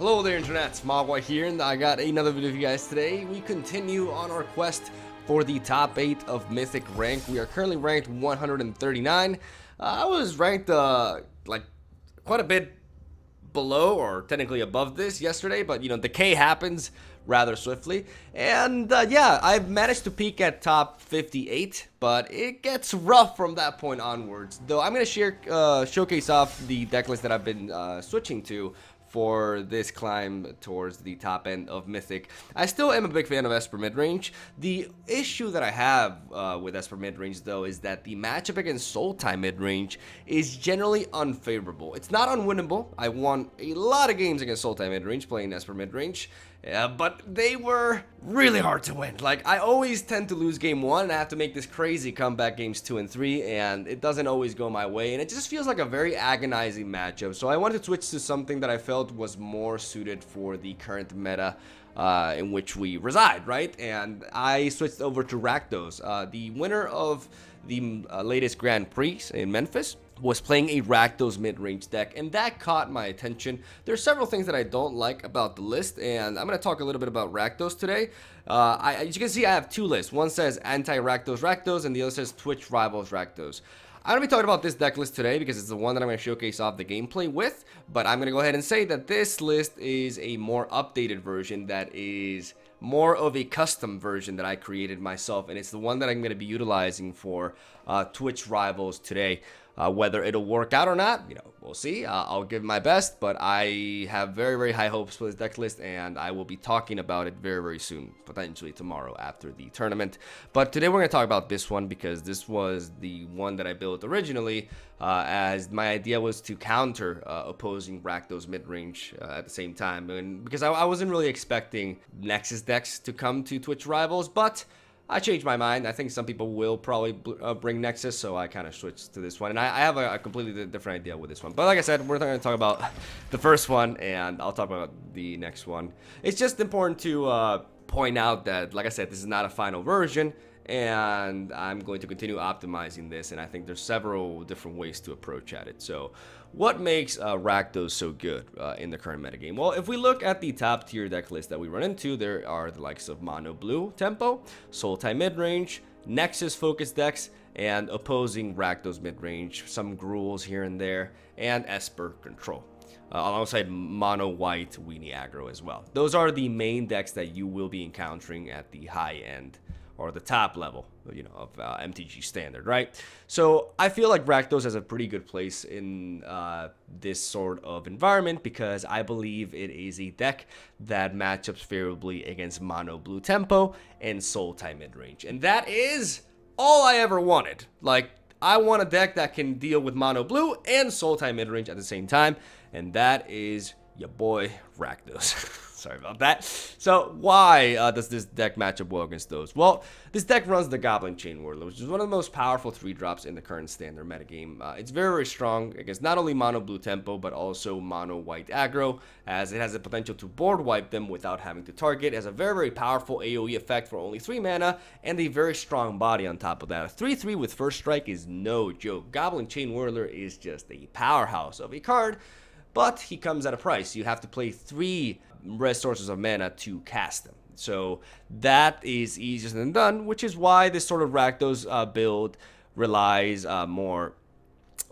Hello there internet, Mogwai here, and I got another video for you guys today. We continue on our quest for the top 8 of Mythic rank. We are currently ranked 139. I was ranked like quite a bit below, or technically above this yesterday, but you know, decay happens rather swiftly. And yeah, I've managed to peak at top 58, but it gets rough from that point onwards. Though I'm going to showcase off the deck list that I've been switching to for this climb towards the top end of Mythic. I still am a big fan of Esper midrange. The issue that I have with Esper midrange though is that the matchup against Sultai midrange is generally unfavorable. It's not unwinnable. I won a lot of games against Sultai midrange playing Esper midrange. But they were really hard to win. Like, I always tend to lose game 1 and I have to make this crazy comeback games 2 and 3, and it doesn't always go my way, and it just feels like a very agonizing matchup. So I wanted to switch to something that I felt was more suited for the current meta in which we reside, right? And I switched over to Rakdos. The winner of the latest Grand Prix in Memphis was playing a Rakdos mid-range deck, and that caught my attention. There's several things that I don't like about the list, and I'm going to talk a little bit about Rakdos today. As you can see, I have two lists. One says anti-Rakdos Rakdos, and the other says Twitch Rivals Rakdos. I'm going to be talking about this deck list today because it's the one that I'm going to showcase off the gameplay with, but I'm going to go ahead and say that this list is a more updated version that is more of a custom version that I created myself, and it's the one that I'm going to be utilizing for Twitch Rivals today. Whether it'll work out or not, you know, we'll see. I'll give my best, but I have very, very high hopes for this deck list, and I will be talking about it very, very soon, potentially tomorrow after the tournament. But today we're going to talk about this one because this was the one that I built originally, as my idea was to counter opposing Rakdos midrange at the same time, and because I wasn't really expecting Nexus decks to come to Twitch Rivals, but I changed my mind. I think some people will probably bring Nexus, so I kind of switched to this one. And I have a completely different idea with this one. But like I said, we're going to talk about the first one, and I'll talk about the next one. It's just important to point out that, like I said, this is not a final version, and I'm going to continue optimizing this, and I think there's several different ways to approach at it. So what makes Rakdos so good in the current metagame? Well, if we look at the top tier deck list that we run into, there are the likes of Mono Blue Tempo, Sultai midrange, Nexus focus decks, and opposing Rakdos midrange, some Gruels here and there, and Esper control. Alongside mono white weenie aggro as well. Those are the main decks that you will be encountering at the high end, or the top level, you know, of MTG standard, right? So I feel like Rakdos has a pretty good place in this sort of environment because I believe it is a deck that matchups favorably against Mono Blue Tempo and Sultai midrange, and that is all I ever wanted. Like, I want a deck that can deal with Mono Blue and Sultai midrange at the same time, and that is your boy Rakdos. Sorry about that. So why does this deck match up well against those? Well, this deck runs the Goblin Chain Whirler, which is one of the most powerful 3-drops in the current standard metagame. It's very, very strong against not only mono blue tempo, but also mono white aggro, as it has the potential to board wipe them without having to target. It has a very, very powerful AoE effect for only 3 mana, and a very strong body on top of that. A 3/3 with first strike is no joke. Goblin Chain Whirler is just a powerhouse of a card, but he comes at a price. You have to play 3 red sources of mana to cast them. So that is easier than done, which is why this sort of Rakdos build relies more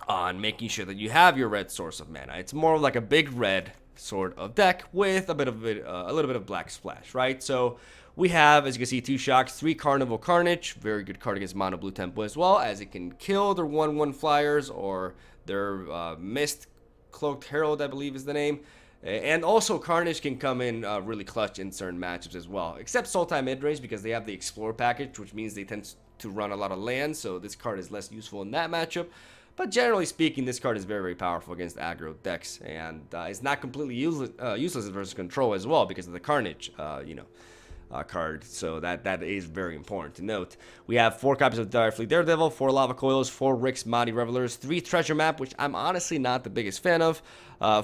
on making sure that you have your red source of mana. It's more like a big red sort of deck with a little bit of black splash, right? So we have, as you can see, 2 shocks, 3 Carnival Carnage, very good card against mono blue tempo as well, as it can kill their 1/1 flyers or their Mist Cloaked Herald, I believe is the name. And also Carnage can come in really clutch in certain matchups as well, except Sultai midrange because they have the Explore package, which means they tend to run a lot of lands, so this card is less useful in that matchup. But generally speaking, this card is very, very powerful against aggro decks, and it's not completely useless versus control as well because of the Carnage, card, so that is very important to note. We have 4 copies of Direfleet Daredevil, 4 Lava Coils, 4 Rick's Mighty Revelers, 3 Treasure Map, which I'm honestly not the biggest fan of,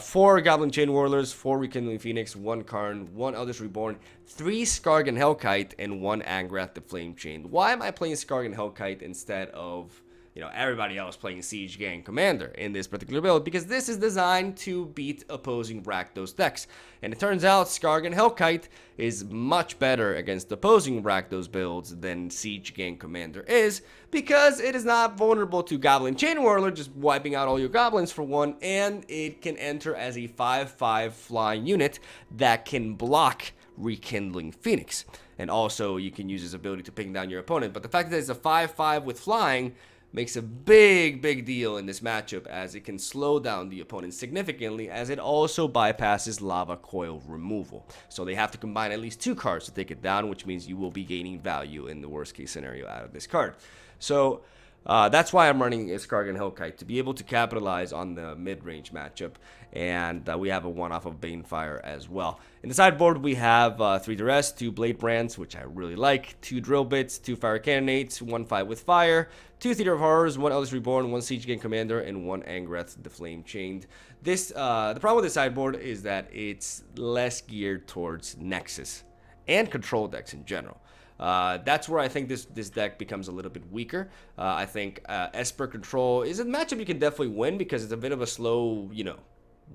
4 Goblin Chain Whirlers, 4 Rekindling Phoenix, 1 Karn, 1 Eldritch Reborn, 3 Skargan Hellkite, and 1 Angrath the Flame Chain. Why am I playing Skargan Hellkite instead of everybody else playing Siege Gang Commander in this particular build, because this is designed to beat opposing Rakdos decks. And it turns out Skargan Hellkite is much better against opposing Rakdos builds than Siege Gang Commander is, because it is not vulnerable to Goblin Chain Whirler, just wiping out all your goblins for one, and it can enter as a 5/5 flying unit that can block Rekindling Phoenix. And also you can use his ability to ping down your opponent. But the fact that it's a 5/5 with flying makes a big deal in this matchup, as it can slow down the opponent significantly, as it also bypasses Lava Coil removal. So they have to combine at least 2 cards to take it down, which means you will be gaining value in the worst case scenario out of this card. So that's why I'm running Skargan Hellkite, to be able to capitalize on the mid-range matchup. And we have a one-off of Banefire as well. In the sideboard, we have 3 Duress, 2 Blade Brands, which I really like, 2 Drill Bits, 2 Fire Cannonates, 1 Fight with Fire, 2 Theater of Horrors, 1 Eldest Reborn, 1 Siege Gang Commander, and 1 Angrath the Flame Chained. The problem with this sideboard is that it's less geared towards Nexus and control decks in general. That's where I think this deck becomes a little bit weaker. I think Esper Control is a matchup you can definitely win, because it's a bit of a slow,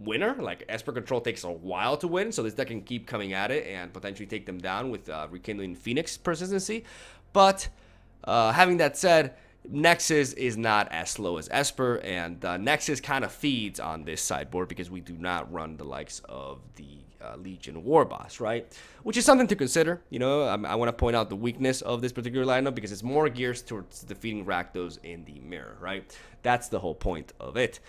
winner. Like, Esper Control takes a while to win, so this deck can keep coming at it and potentially take them down with Rekindling Phoenix persistency. But having that said, Nexus is not as slow as Esper, and Nexus kind of feeds on this sideboard because we do not run the likes of the Legion War Boss, right? Which is something to consider. I want to point out the weakness of this particular lineup, because it's more geared towards defeating Rakdos in the mirror, right? That's the whole point of it.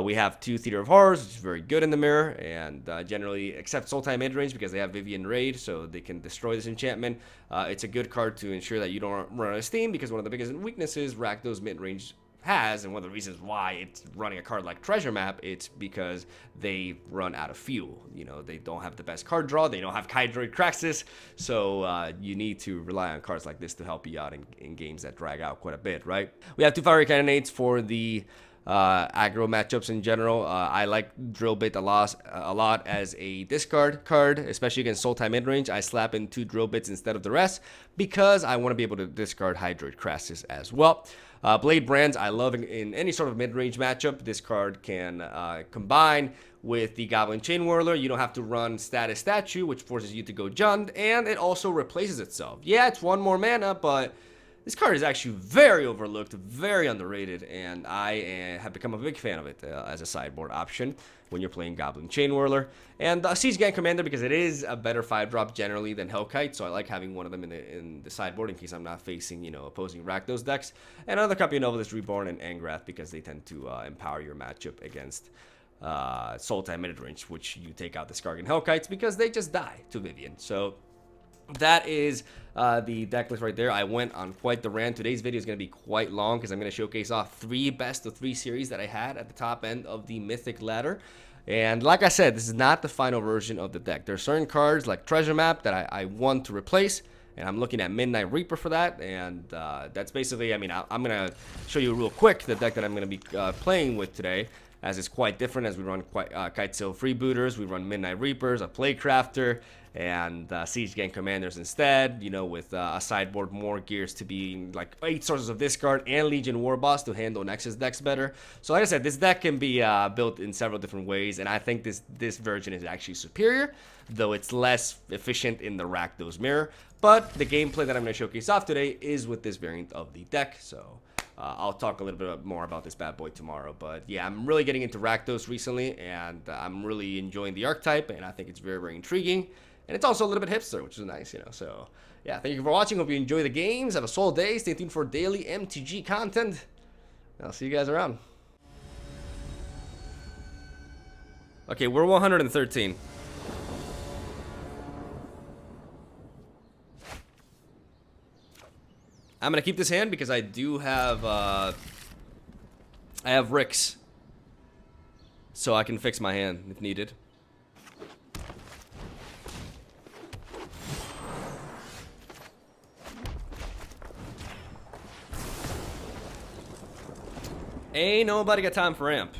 We have 2 Theater of Horrors, which is very good in the mirror, and generally accept Sultai midrange because they have Vivian Raid, so they can destroy this enchantment. It's a good card to ensure that you don't run out of steam, because one of the biggest weaknesses Rakdos midrange has, and one of the reasons why it's running a card like Treasure Map, it's because they run out of fuel. They don't have the best card draw, they don't have Hydroid Craxus, so you need to rely on cards like this to help you out in games that drag out quite a bit, right? We have 2 Fiery Cannonates for the aggro matchups in general. I like Drill Bit a lot as a discard card, especially against Sultai midrange. I slap in 2 Drill Bits instead of the rest, because I want to be able to discard Hydroid Craxus as well. Blade Brands, I love in any sort of mid-range matchup. This card can combine with the Goblin Chain Whirler. You don't have to run Status Statue, which forces you to go Jund, and it also replaces itself. Yeah, it's 1 more mana, but this card is actually very overlooked, very underrated, and I have become a big fan of it as a sideboard option when you're playing Goblin Chain Whirler. And Siege Gang Commander, because it is a better 5-drop generally than Hellkite, so I like having one of them in the sideboard in case I'm not facing, opposing Rakdos decks. And another copy of Novelist Reborn and Angrath, because they tend to empower your matchup against Sultai midrange, which you take out the Skargan Hellkites because they just die to Vivian. So that is the deck list right there. I went on quite the rant. Today's video is going to be quite long, because I'm going to showcase off 3 best of 3 series that I had at the top end of the Mythic ladder. And like I said, this is not the final version of the deck. There are certain cards like Treasure Map that I want to replace, and I'm looking at Midnight Reaper for that. And that's basically, I'm going to show you real quick the deck that I'm going to be playing with today, as it's quite different, as we run Kitesail Freebooters, we run Midnight Reapers, a Playcrafter, and Siege Gang Commanders instead, with a sideboard more gears to be like 8 sources of discard and Legion War Boss to handle Nexus decks better. So like I said, this deck can be built in several different ways, and I think this version is actually superior, though it's less efficient in the Rakdos mirror. But the gameplay that I'm going to showcase off today is with this variant of the deck, so I'll talk a little bit more about this bad boy tomorrow. But yeah, I'm really getting into Rakdos recently, and I'm really enjoying the archetype, and I think it's very intriguing. And it's also a little bit hipster, which is nice, So yeah, thank you for watching. Hope you enjoy the games. Have a swell day. Stay tuned for daily MTG content. I'll see you guys around. Okay, we're 113. I'm gonna keep this hand because I do have I have Ricks, so I can fix my hand if needed. Ain't nobody got time for Amp.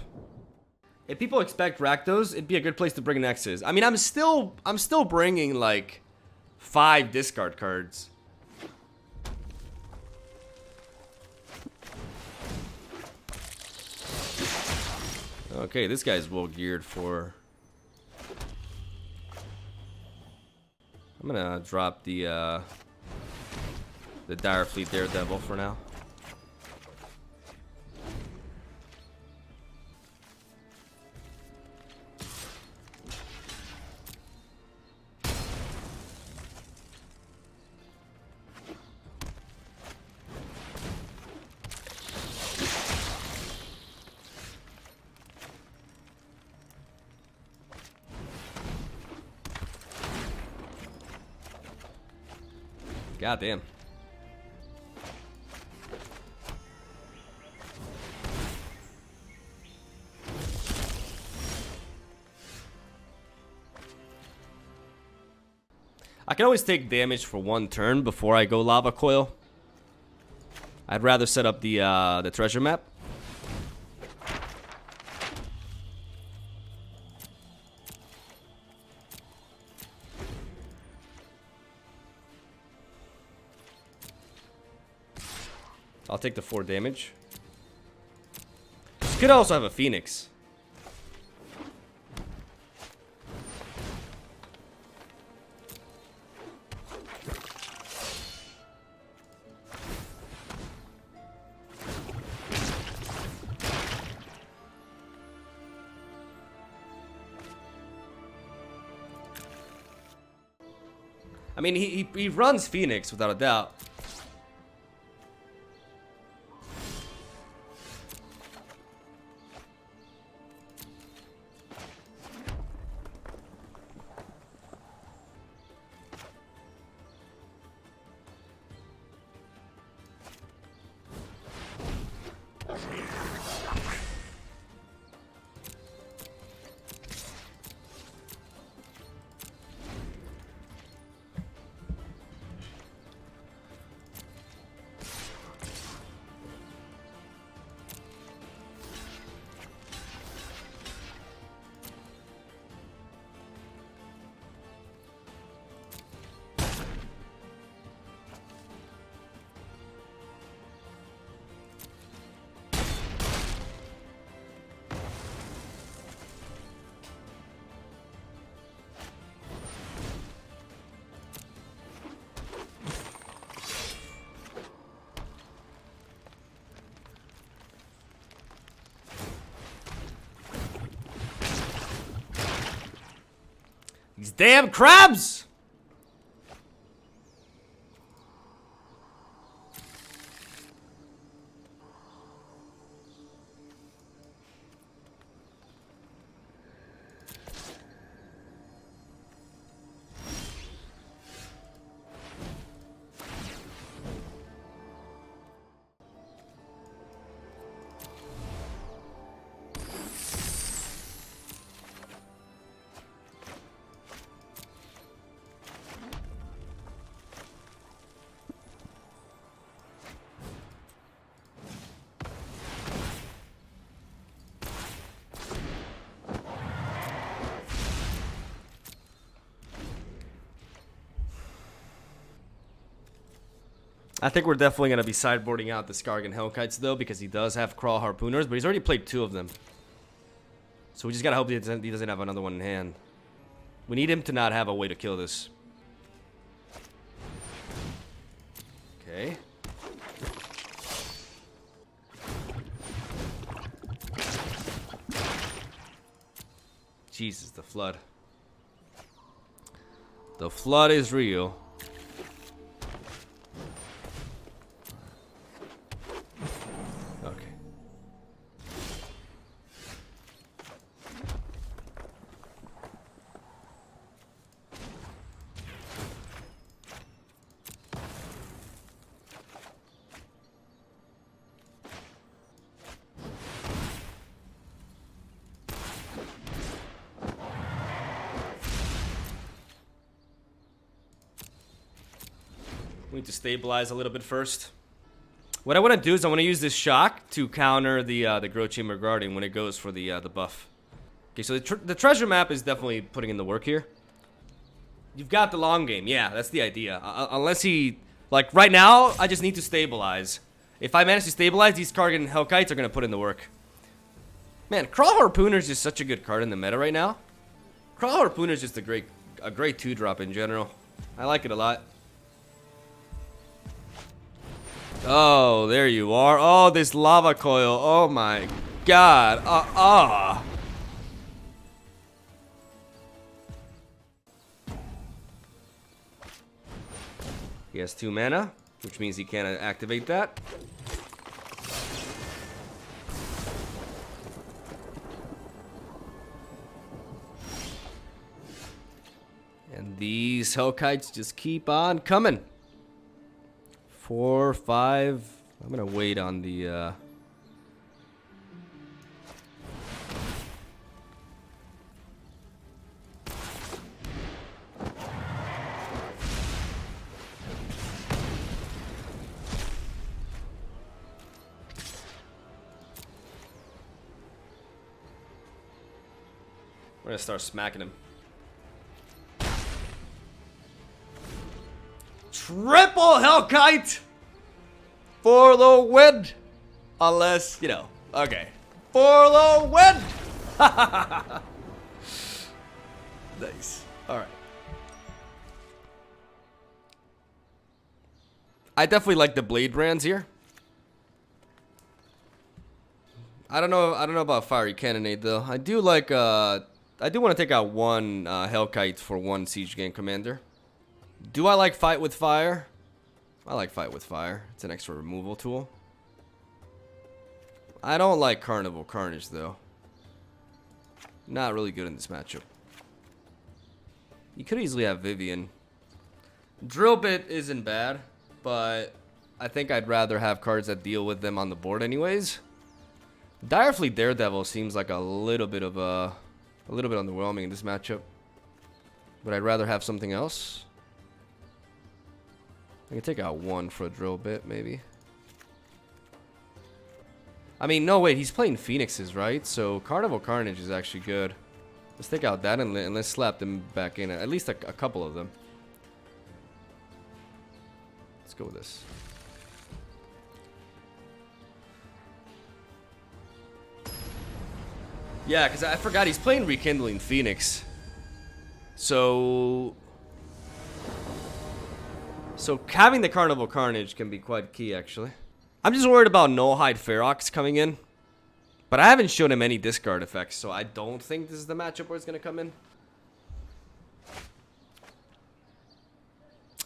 If people expect Rakdos, it'd be a good place to bring Nexus. I mean, I'm still bringing like 5 discard cards. Okay, this guy's well geared for... I'm gonna drop the Dire Fleet Daredevil for now. God damn. I can always take damage for one turn before I go Lava Coil. I'd rather set up the treasure map. I'll take the 4 damage. This could also have a Phoenix. I mean, he runs Phoenix without a doubt. These damn crabs! I think we're definitely going to be sideboarding out the Skargan Hellkites, though, because he does have Crawl Harpooners, but he's already played 2 of them. So we just got to hope he doesn't have another one in hand. We need him to not have a way to kill this. Okay. Jesus, the flood. The flood is real. Okay. We need to stabilize a little bit first. What I want to do is I want to use this shock to counter the Growth Chamber Guardian when it goes for the buff. Okay, so the treasure map is definitely putting in the work here. You've got the long game. Yeah, that's the idea. Unless he... Like, right now, I just need to stabilize. If I manage to stabilize, these Skargan Hellkites are going to put in the work. Man, Crawl Harpooner is just such a good card in the meta right now. Crawl Harpooner is just a great 2-drop in general. I like it a lot. Oh, there you are. Oh, this Lava Coil. Oh my god. He has 2 mana, which means he can't activate that. And these Hellkites just keep on coming. 4, 5. I'm gonna wait on the we're gonna start smacking him. Triple Hellkite for the win. Unless, you know, okay. For the win. Nice. Alright. I definitely like the blade brands here. I don't know about Fiery Cannonade though. I do like I do want to take out 1 Hellkite for 1 Siege Gang Commander. Do I like Fight with Fire? I like Fight with Fire. It's an extra removal tool. I don't like Carnival Carnage though. Not really good in this matchup. You could easily have Vivian. Drill Bit isn't bad, but I think I'd rather have cards that deal with them on the board anyways. Direfleet Daredevil seems like a little bit underwhelming in this matchup. But I'd rather have something else. I can take out 1 for a Drill Bit, maybe. I mean, no, wait, he's playing Phoenixes, right? So Carnival Carnage is actually good. Let's take out that and let's slap them back in. At least a couple of them. Let's go with this. Yeah, because I forgot he's playing Rekindling Phoenix. So having the Carnival Carnage can be quite key, actually. I'm just worried about Nullhide Ferox coming in. But I haven't shown him any discard effects, so I don't think this is the matchup where it's going to come in.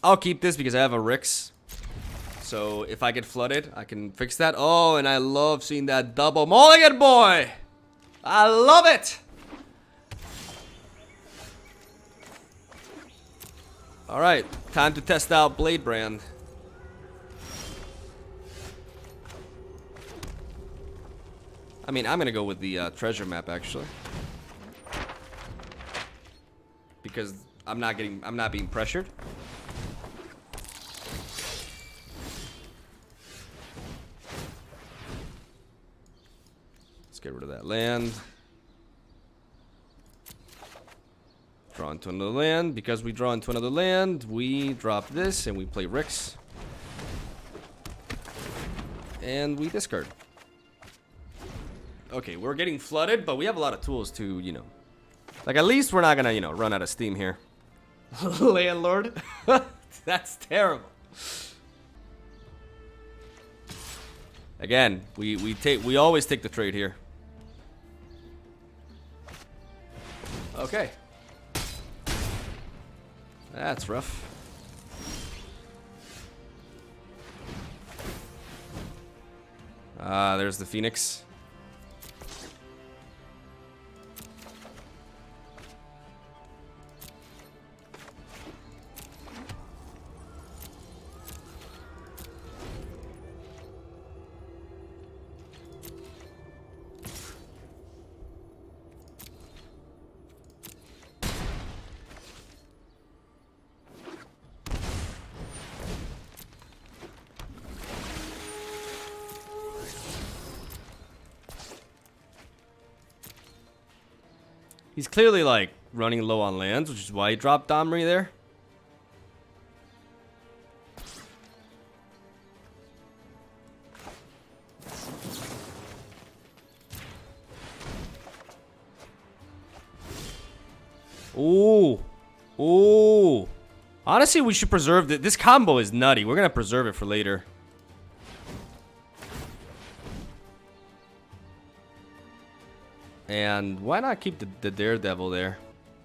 I'll keep this because I have a Rix. So if I get flooded, I can fix that. Oh, and I love seeing that double mulligan, boy! I love it! Alright, time to test out Blade Brand. I mean, I'm gonna go with the treasure map actually, because I'm not being pressured. Let's get rid of that land. Draw into another land. Because we draw into another land, we drop this and we play Rix. And we discard. Okay, we're getting flooded, but we have a lot of tools to, you know. Like, at least we're not gonna, you know, run out of steam here. Landlord? That's terrible. Again, we always take the trade here. Okay. That's rough. There's the Phoenix. He's clearly, like, running low on lands, which is why he dropped Domri there. Ooh. Ooh. Honestly, we should preserve it. This combo is nutty. We're going to preserve it for later. And why not keep the Daredevil there?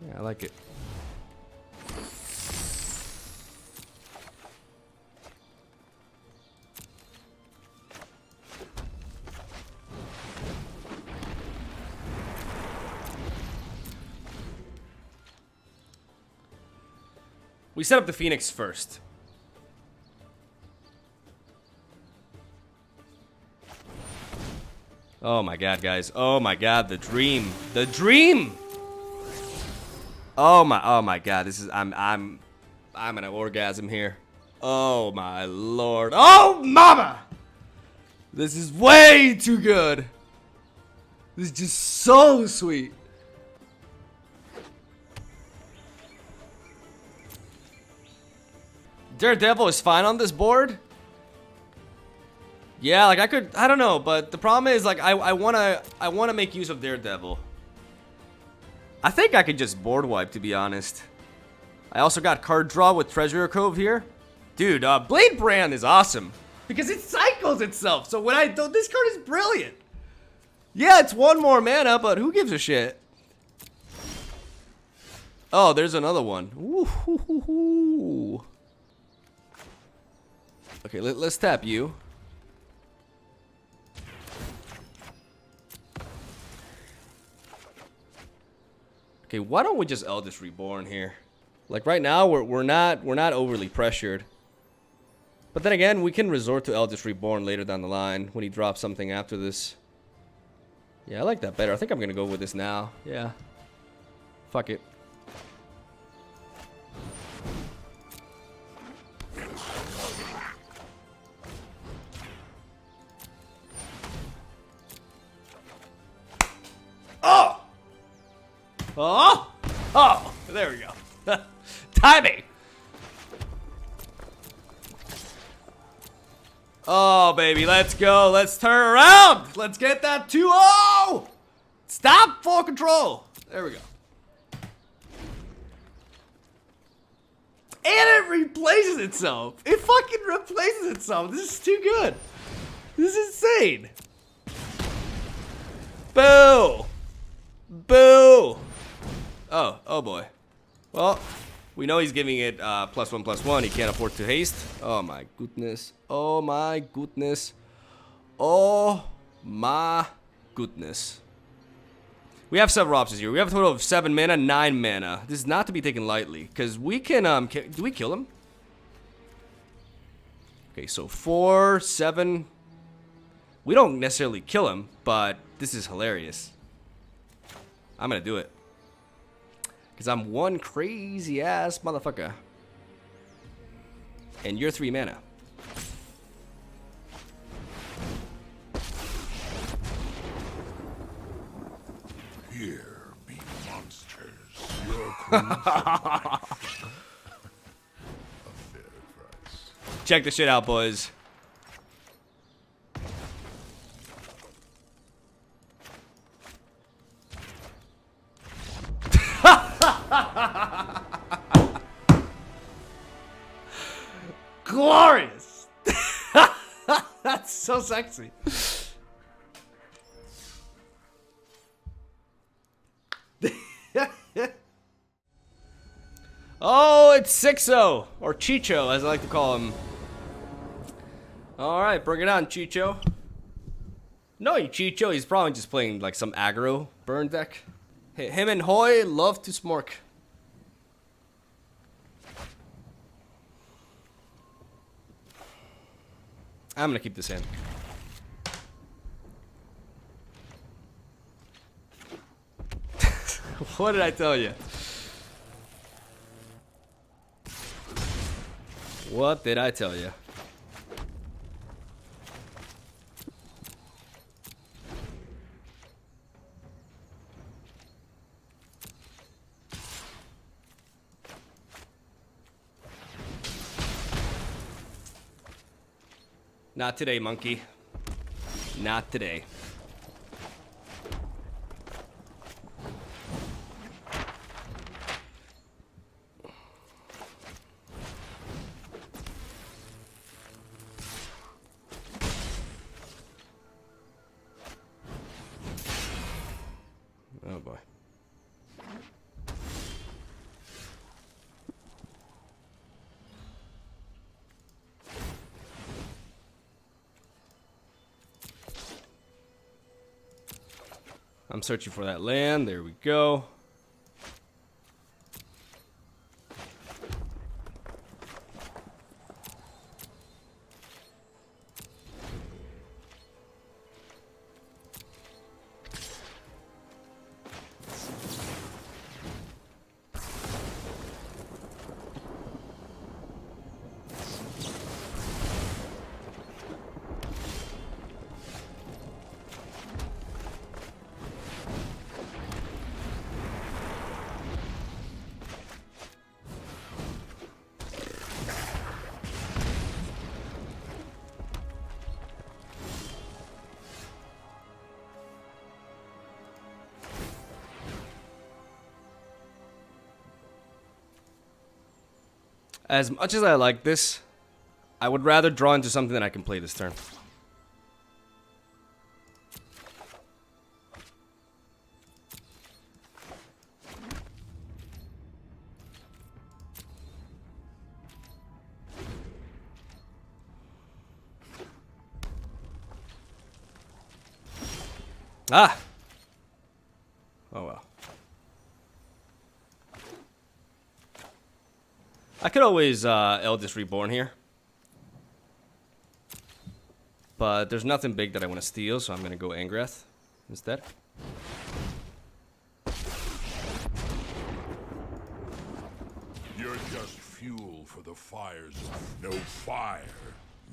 Yeah, I like it. We set up the Phoenix first. Oh my god, guys. Oh my god, the dream. The dream! Oh my god, this is I'm in an orgasm here. Oh my lord. Oh mama! This is way too good. This is just so sweet. Daredevil is fine on this board. Yeah, like I don't know, but the problem is like I wanna make use of Daredevil. I think I could just board wipe, to be honest. I also got card draw with Treasure Cove here. Dude, Blade Brand is awesome because it cycles itself. So when this card is brilliant. Yeah, it's one more mana, but who gives a shit? Oh, there's another one. Ooh. Okay, let's tap you. Okay, why don't we just Eldritch Reborn here? Like right now, we're not overly pressured. But then again, we can resort to Eldritch Reborn later down the line when he drops something after this. Yeah, I like that better. I think I'm gonna go with this now. Yeah. Fuck it. Oh! Oh! Oh! There we go. Timing! Oh, baby, let's go. Let's turn around. Let's get that 2-0. Stop full control. There we go. And it replaces itself. It fucking replaces itself. This is too good. This is insane. Boo. Boo. Oh boy. Well, we know he's giving it +1/+1. He can't afford to haste. Oh my goodness. Oh my goodness. Oh my goodness. We have several options here. We have a total of 7 mana, 9 mana. This is not to be taken lightly, because we can, do we kill him? Okay, so 4, 7. We don't necessarily kill him, but this is hilarious. I'm gonna do it. Because I'm one crazy ass motherfucker. And you're 3 mana. Here be monsters. Your queens a fair price. Check this shit out, boys. Glorious. That's so sexy. Oh, it's 6-0, or Chicho, as I like to call him. All right, bring it on, Chicho. No, Chicho, he's probably just playing like some aggro burn deck. Him and Hoy love to smork. I'm gonna keep this in. What did I tell you? What did I tell you? Not today, monkey. Not today. Oh boy. I'm searching for that land. There we go. As much as I like this, I would rather draw into something that I can play this turn. Ah! Oh well. I could always Eldest Reborn here. But there's nothing big that I want to steal, so I'm going to go Angrath instead. You're just fuel for the fires of no fire,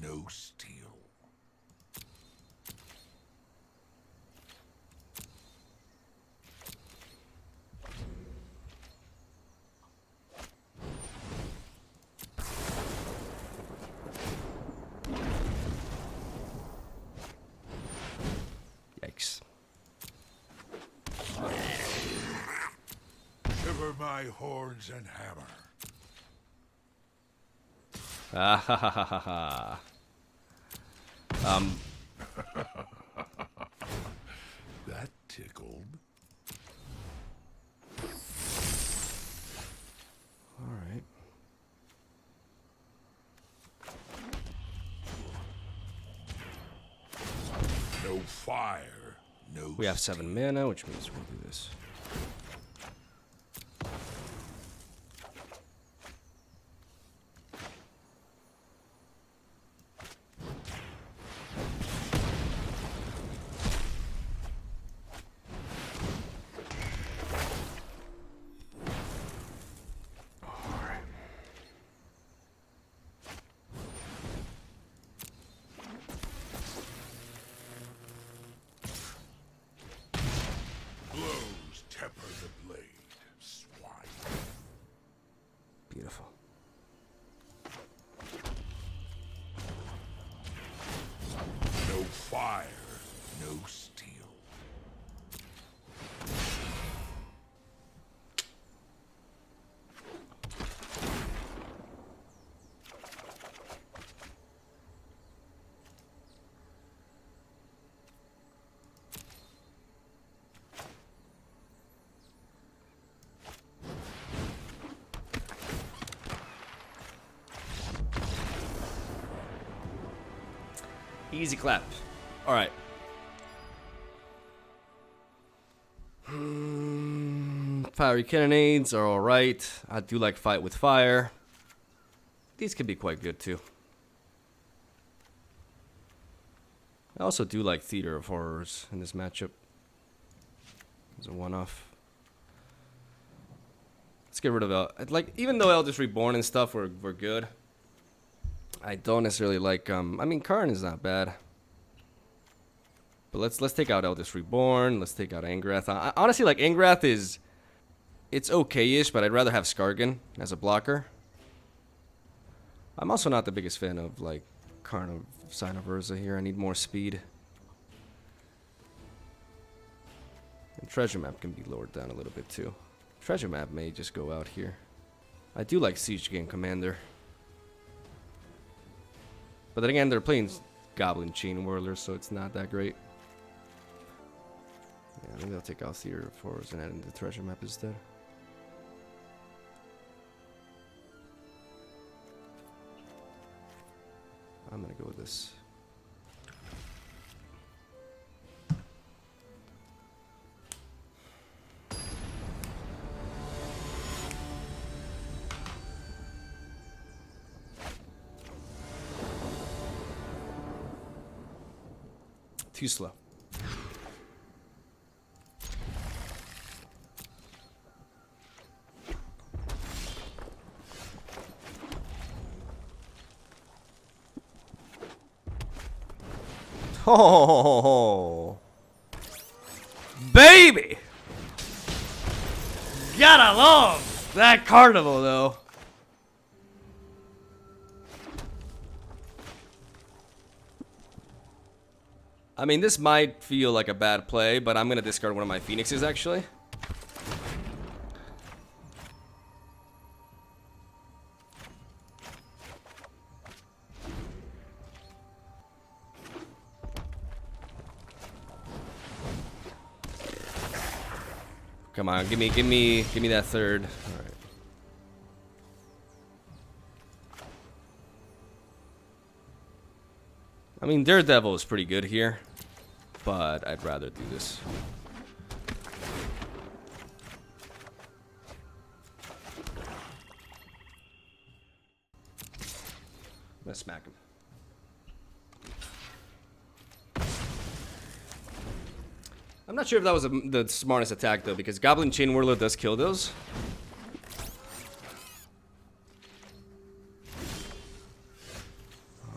no steel. Yikes. Shiver my horns and hammer. Ah ha ha ha ha ha. That tickled. Alright. No fire, no We have 7 mana, which means we'll do this. blows temper the blade, swine. Beautiful. No fire, no steel. Easy clap. Alright. Fiery cannonades are alright. I do like fight with fire. These could be quite good too. I also do like Theater of Horrors in this matchup. As a one-off. Let's get rid of like, even though Eldest Reborn and stuff were good, I don't necessarily like I mean, Karn is not bad. But let's take out Eldest Reborn. Let's take out Angrath. I honestly, like, Angrath is, it's okay-ish, but I'd rather have Skargan as a blocker. I'm also not the biggest fan of, like, Karn of Sign of Urza here. I need more speed. And Treasure Map can be lowered down a little bit too. Treasure Map may just go out here. I do like Siege Gang Commander. But then again, they're playing Goblin Chain Whirlers, so it's not that great. Yeah, Maybe I'll take out Theater of Horrors and add in the treasure map instead. I'm gonna go with this. Too slow. Oh, baby! Gotta love that carnival, though. I mean, this might feel like a bad play, but I'm gonna discard one of my Phoenixes, actually. Come on, give me that third. All right. I mean, Daredevil is pretty good here, but I'd rather do this. I'm gonna smack him. I'm not sure if that was the smartest attack, though, because Goblin Chain Whirler does kill those.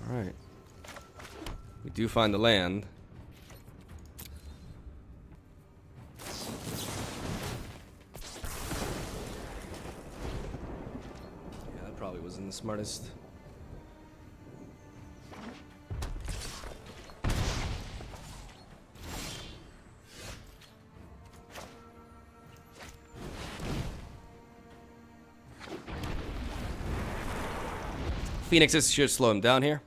Alright. We do find the land. Yeah, that probably wasn't the smartest. Phoenixes should slow him down here.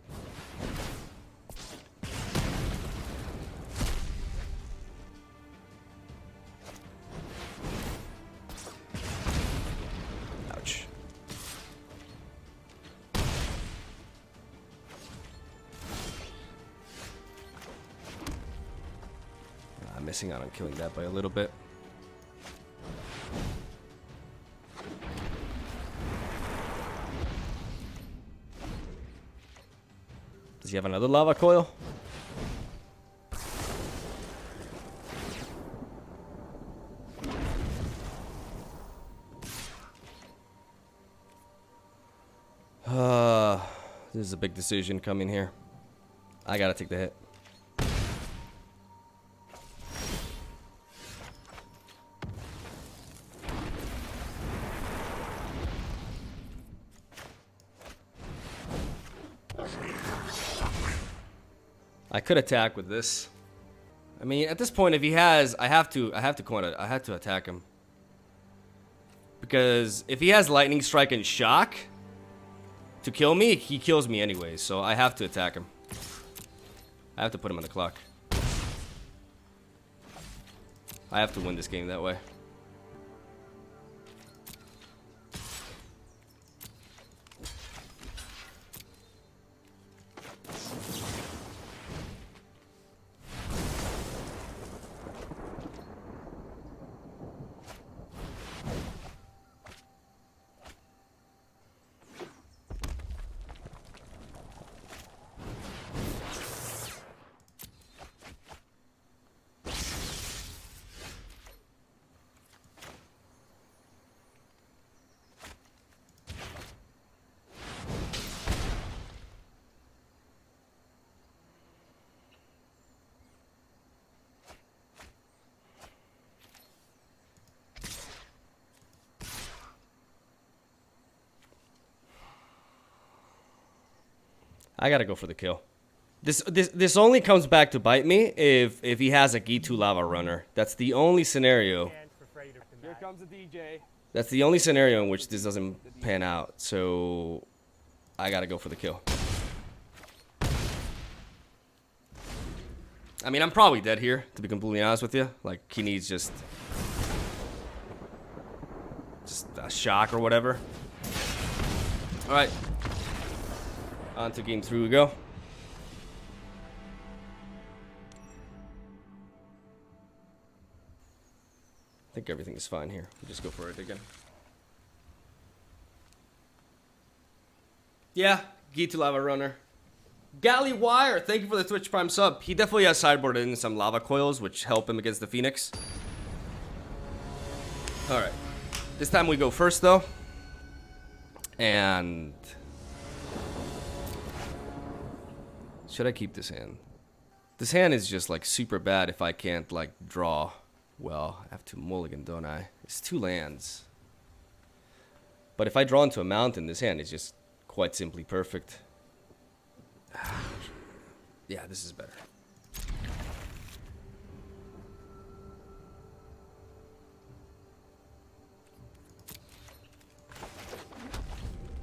Ouch. I'm missing out on killing that by a little bit. Does he have another Lava Coil? This is a big decision coming here. I gotta take the hit. I could attack with this. I mean, at this point, if he has, I have to attack him. Because if he has Lightning Strike and Shock to kill me, he kills me anyway. So I have to attack him. I have to put him on the clock. I have to win this game that way. I gotta go for the kill. This only comes back to bite me if he has a G2 Lava Runner. That's the only scenario. Here comes the DJ. That's the only scenario in which this doesn't pan out. So I gotta go for the kill. I mean, I'm probably dead here, to be completely honest with you. Like, he needs just a shock or whatever. Alright. On to game 3 we go. I think everything's fine here. We'll just go for it again. Yeah, Gi to Lava Runner. Galley Wire, thank you for the Twitch Prime sub. He definitely has sideboarded in some Lava Coils, which help him against the Phoenix. Alright. This time we go first, though. And... should I keep this hand? This hand is just, like, super bad if I can't, like, draw. Well, I have to mulligan, don't I? It's 2 lands. But if I draw into a mountain, this hand is just quite simply perfect. Yeah, this is better.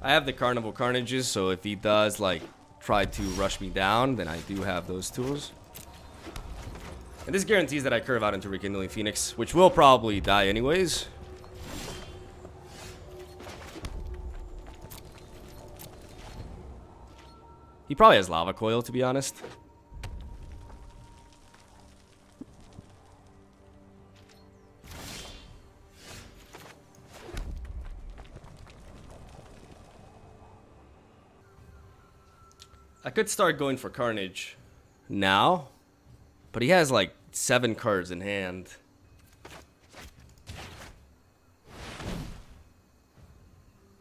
I have the Carnival Carnages, so if he does, like, try to rush me down, then I do have those tools. And this guarantees that I curve out into Rekindling Phoenix, which will probably die anyways. He probably has Lava Coil, to be honest. I could start going for Carnage now, but he has like 7 cards in hand.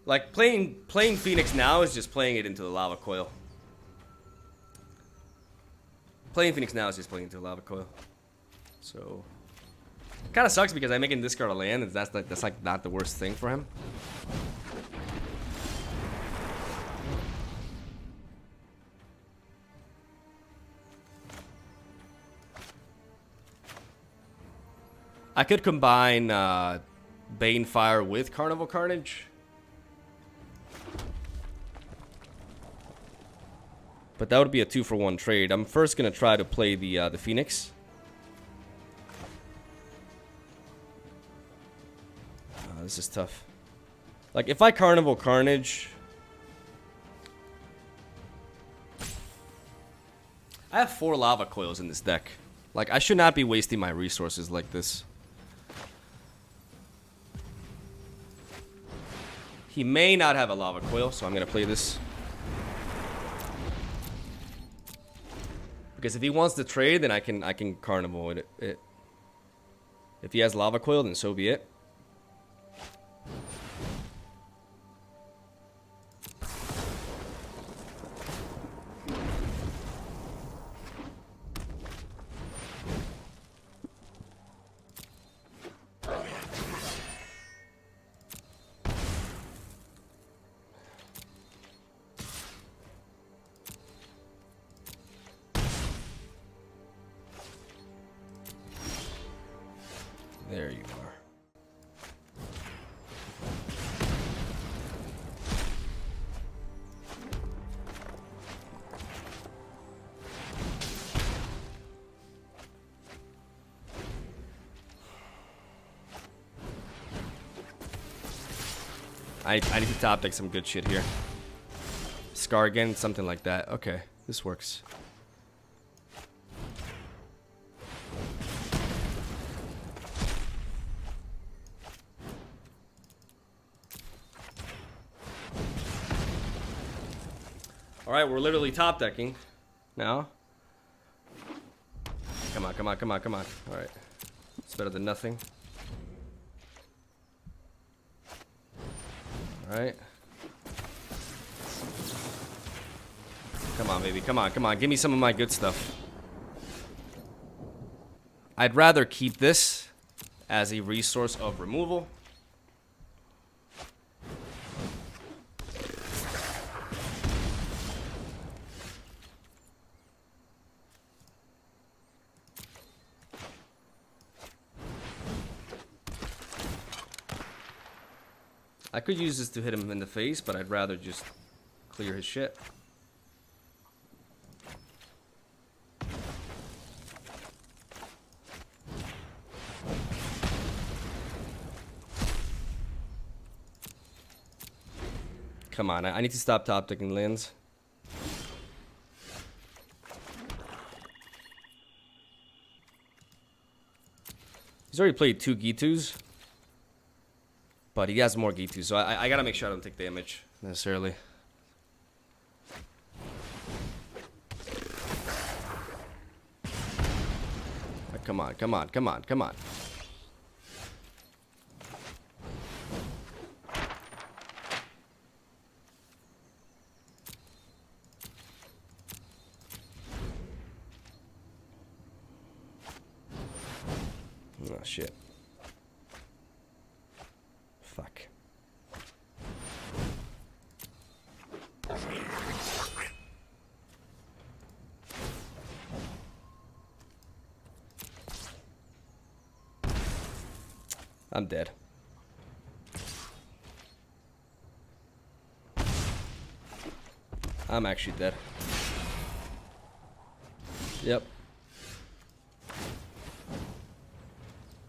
Like playing Phoenix now is just playing it into the Lava Coil. Playing Phoenix now is just playing into the Lava Coil. So kind of sucks because I make him discard a land, and that's like not the worst thing for him. I could combine Banefire with Carnival Carnage. But that would be a 2-for-1 trade. I'm first going to try to play the Phoenix. Oh, this is tough. Like, if I Carnival Carnage... I have 4 Lava Coils in this deck. Like, I should not be wasting my resources like this. He may not have a Lava Coil, so I'm going to play this. Because if he wants to trade, then I can Carnival it. If he has Lava Coil, then so be it. There you are. I need to top deck some good shit here. Scar again, something like that. Okay, this works. Alright, we're literally top decking now. Come on, come on, come on, come on. Alright. It's better than nothing. Alright. Come on, baby. Come on, come on. Give me some of my good stuff. I'd rather keep this as a resource of removal. I could use this to hit him in the face, but I'd rather just clear his shit. Come on, I need to stop top decking lands. He's already played 2 G2s. But he has more G2s, so I gotta make sure I don't take damage, necessarily. Come on, come on, come on, come on. Oh, shit. Fuck. I'm dead. I'm actually dead. Yep.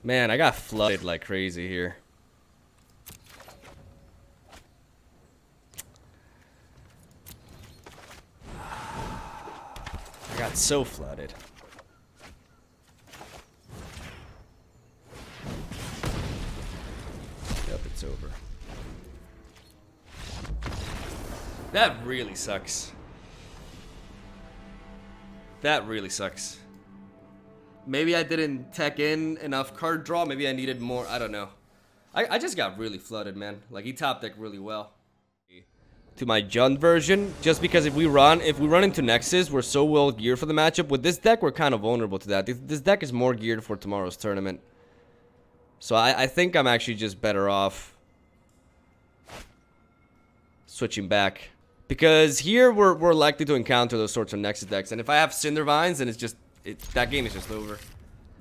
Man, I got flooded like crazy here. I got so flooded. Yep, it's over. That really sucks. That really sucks. Maybe I didn't tech in enough card draw. Maybe I needed more. I don't know. I just got really flooded, man. Like, he top decked really well. To my Jund version, just because if we run into Nexus, we're so well geared for the matchup. With this deck, we're kind of vulnerable to that. This deck is more geared for tomorrow's tournament. So I think I'm actually just better off switching back. Because here we're likely to encounter those sorts of Nexus decks. And if I have Cinder Vines, then it's just... that game is just over.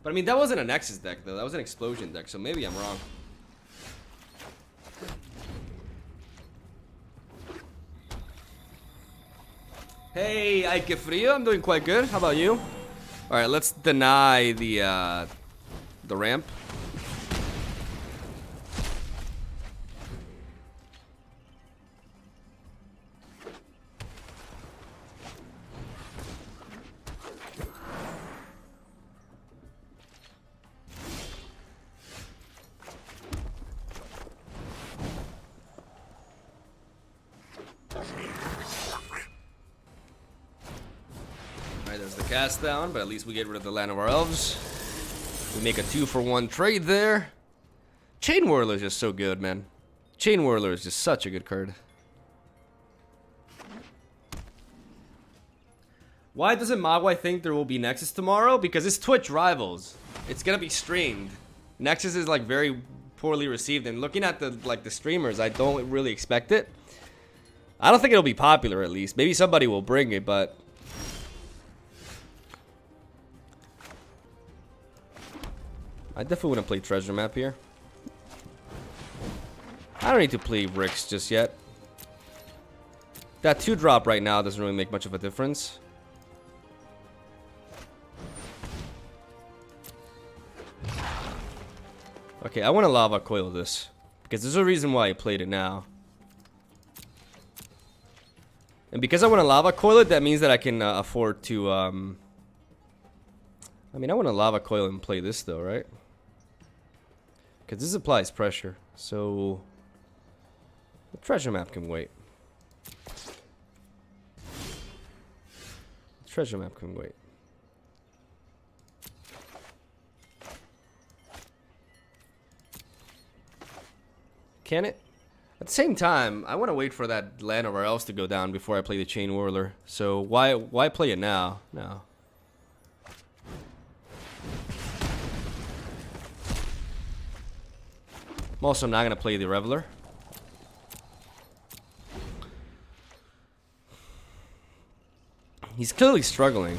But I mean, that wasn't a Nexus deck though. That was an Explosion deck, so maybe I'm wrong. Hey, Ike Frio, I'm doing quite good. How about you? Alright, let's deny the ramp. There's the cast down, but at least we get rid of the Land of our Elves. We make a 2-for-1 trade there. Chain Whirler is just so good, man. Chain Whirler is just such a good card. Why doesn't Mogwai think there will be Nexus tomorrow? Because it's Twitch rivals. It's gonna be streamed. Nexus is like very poorly received, and looking at the streamers, I don't really expect it. I don't think it'll be popular, at least. Maybe somebody will bring it, but I definitely wouldn't play Treasure Map here. I don't need to play Ricks just yet. That 2-drop right now doesn't really make much of a difference. Okay, I want to Lava Coil this. Because there's a reason why I played it now. And because I want to Lava Coil it, that means that I can afford to... I mean, I want to Lava Coil and play this though, right? Because this applies pressure, so the Treasure Map can wait. The Treasure Map can wait. Can it? At the same time, I want to wait for that Land of our Elves to go down before I play the Chain Whirler. So why play it now? No. I'm also not going to play the Reveler. He's clearly struggling.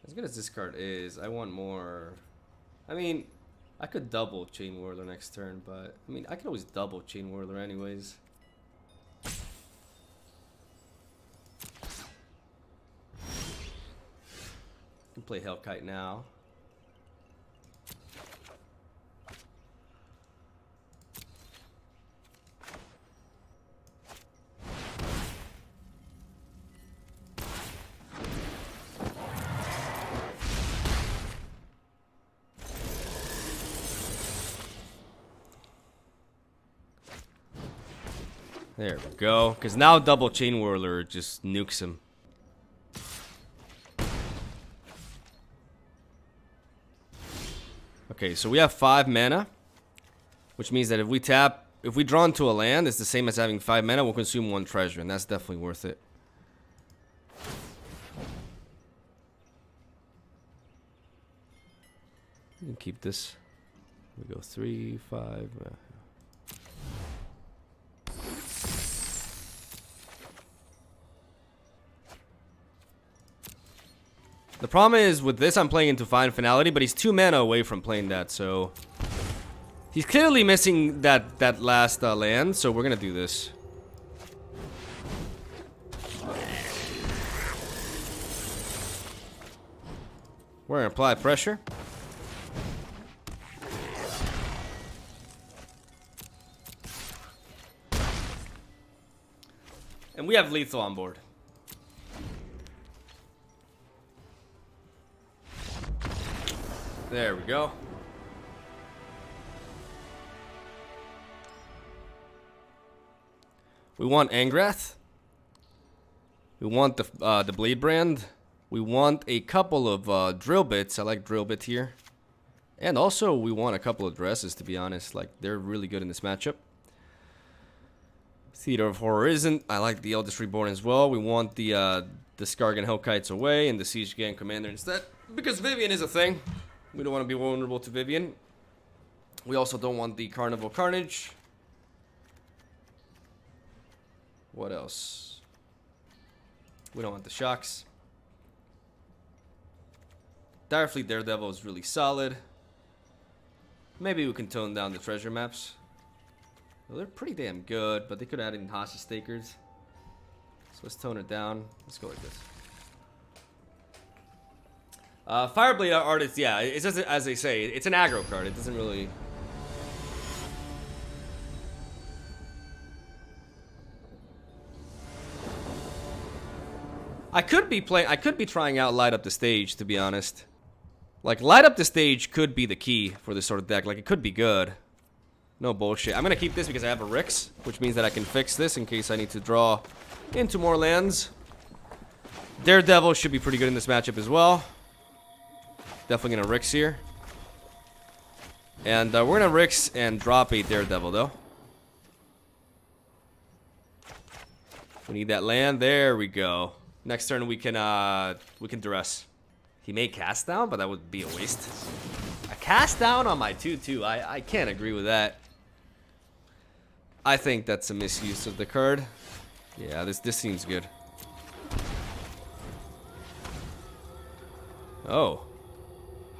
As good as this card is, I want more. I mean, I could double Chain Whirler next turn, but I mean, I could always double Chain Whirler anyways. can play Hellkite now. There we go. Because now double Chain Whirler just nukes him. Okay, so we have 5 mana. Which means that if we tap, if we draw into a land, it's the same as having 5 mana, we'll consume 1 treasure. And that's definitely worth it. You can keep this. We go 3, 5. The problem is with this, I'm playing into Fine Finality, but he's 2 mana away from playing that, so he's clearly missing that last land. So we're gonna do this. We're gonna apply pressure. And we have lethal on board. There we go. We want Angrath. We want the Blade Brand. We want a couple of drill bits. I like drill bit here. And also we want a couple of dresses, to be honest. Like, they're really good in this matchup. Theater of Horror isn't. I like the Eldest Reborn as well. We want the Skargan Hellkites away and the Siege Gang Commander instead. Because Vivian is a thing. We don't want to be vulnerable to Vivian. We also don't want the Carnival Carnage. What else? We don't want the Shocks. Direfleet Daredevil is really solid. Maybe we can tone down the treasure maps. Well, they're pretty damn good, but they could add in Hostage Takers. So let's tone it down. Let's go like this. Fireblade Artist, yeah, it's just as they say, it's an aggro card. It doesn't really. I could be trying out Light Up the Stage, to be honest. Like, Light Up the Stage could be the key for this sort of deck. Like, it could be good. No bullshit. I'm gonna keep this because I have a Rix, which means that I can fix this in case I need to draw into more lands. Daredevil should be pretty good in this matchup as well. Definitely gonna Rix here. And we're gonna Rix and drop a Daredevil though. We need that land. There we go. Next turn we can duress. He may cast down, but that would be a waste. A cast down on my 2/2. I can't agree with that. I think that's a misuse of the card. Yeah, this seems good. Oh.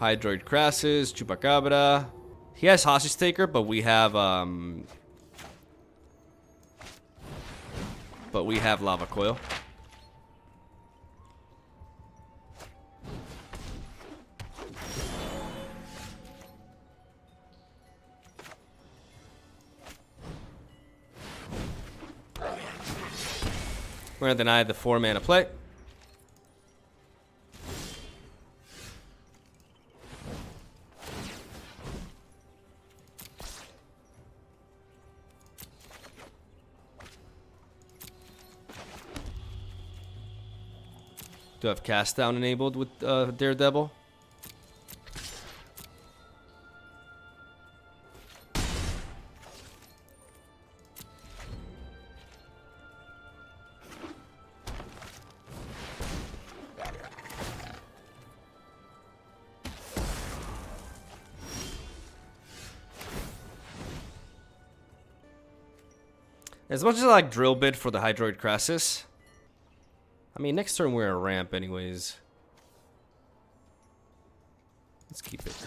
Hydroid Crassus, Chupacabra. He has Hostage Taker, but we have Lava Coil. We're gonna deny the 4 mana play. Do I have cast down enabled with Daredevil? As much as I like Drill Bit for the Hydroid Crassus, I mean, next turn we're a ramp anyways. Let's keep it.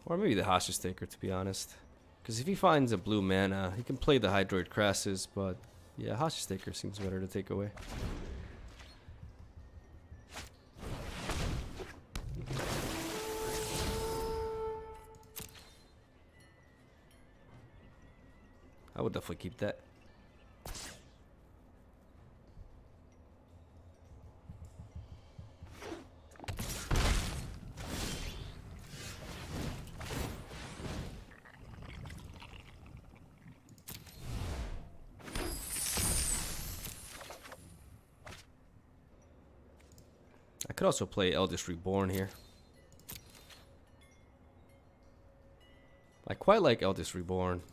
Or maybe the Hostage Taker, to be honest. Because if he finds a blue mana, he can play the Hydroid Crassus, but yeah, Hostage Taker seems better to take away. I would definitely keep that. I could also play Eldest Reborn here. I quite like Eldest Reborn.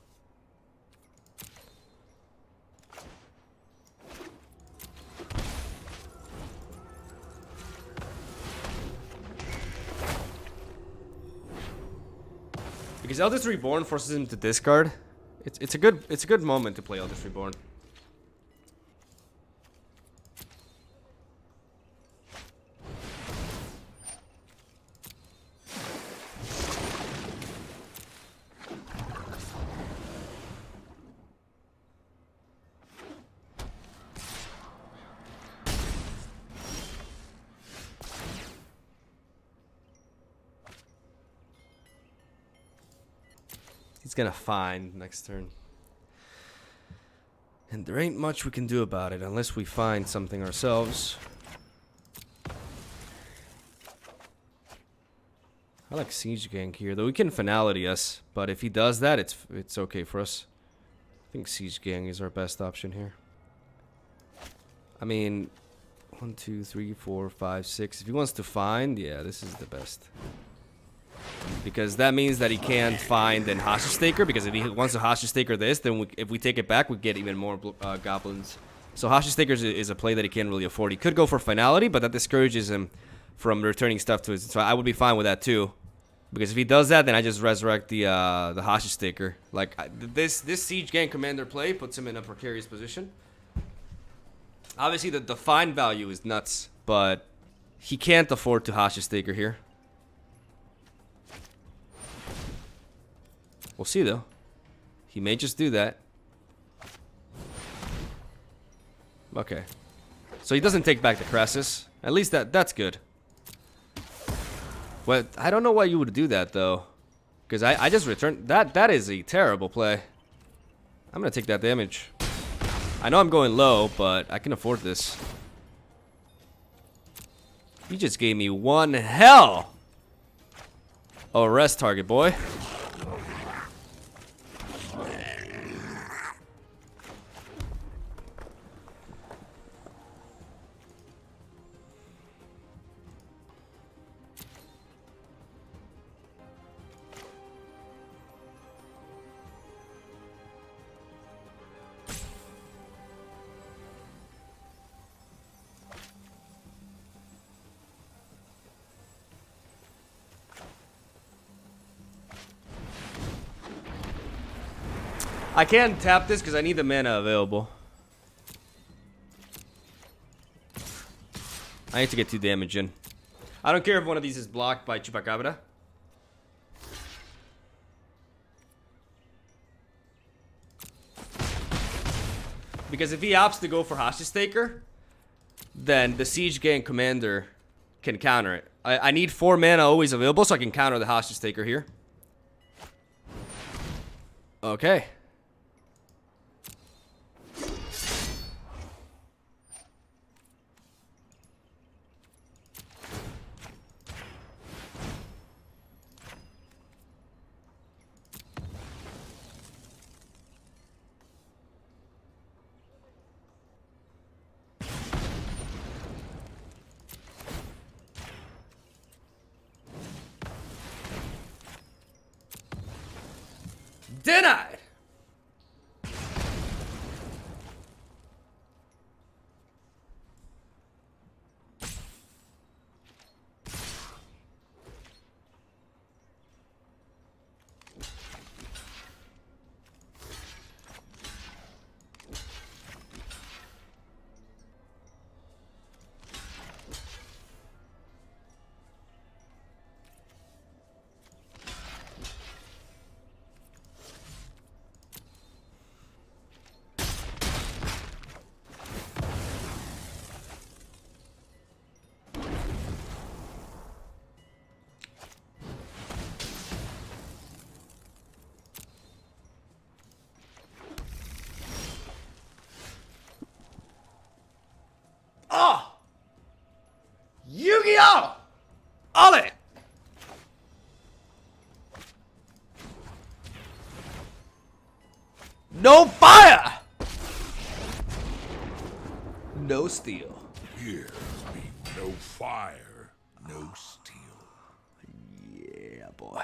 Because Eldest Reborn forces him to discard. It's a good moment to play Eldest Reborn. He's gonna find next turn. And there ain't much we can do about it unless we find something ourselves. I like Siege Gang here, though. We can Finality us, but if he does that, it's okay for us. I think Siege Gang is our best option here. I mean, 1, 2, 3, 4, 5, 6. If he wants to find, yeah, this is the best. Because that means that he can't find then Hostage Taker. Because if he wants to Hostage Taker this, then if we take it back, we get even more goblins. So Hostage Taker is a play that he can't really afford. He could go for Finality, but that discourages him from returning stuff to his. So I would be fine with that too. Because if he does that, then I just resurrect the Hostage Taker. Like this Siege Gang Commander play puts him in a precarious position. Obviously, the find value is nuts, but he can't afford to Hostage Taker here. We'll see, though. He may just do that. Okay. So he doesn't take back the Crassus. At least that's good. Well, I don't know why you would do that, though. Because I just returned... That is a terrible play. I'm going to take that damage. I know I'm going low, but I can afford this. You just gave me one hell. Oh, rest target, boy. I can't tap this because I need the mana available. I need to get 2 damage in. I don't care if one of these is blocked by Chupacabra. Because if he opts to go for Hostage Taker, then the Siege Gang Commander can counter it. I need 4 mana always available so I can counter the Hostage Taker here. Okay. Denied! Ale! No fire! No steel. Here be no fire, no steel. Yeah, boy.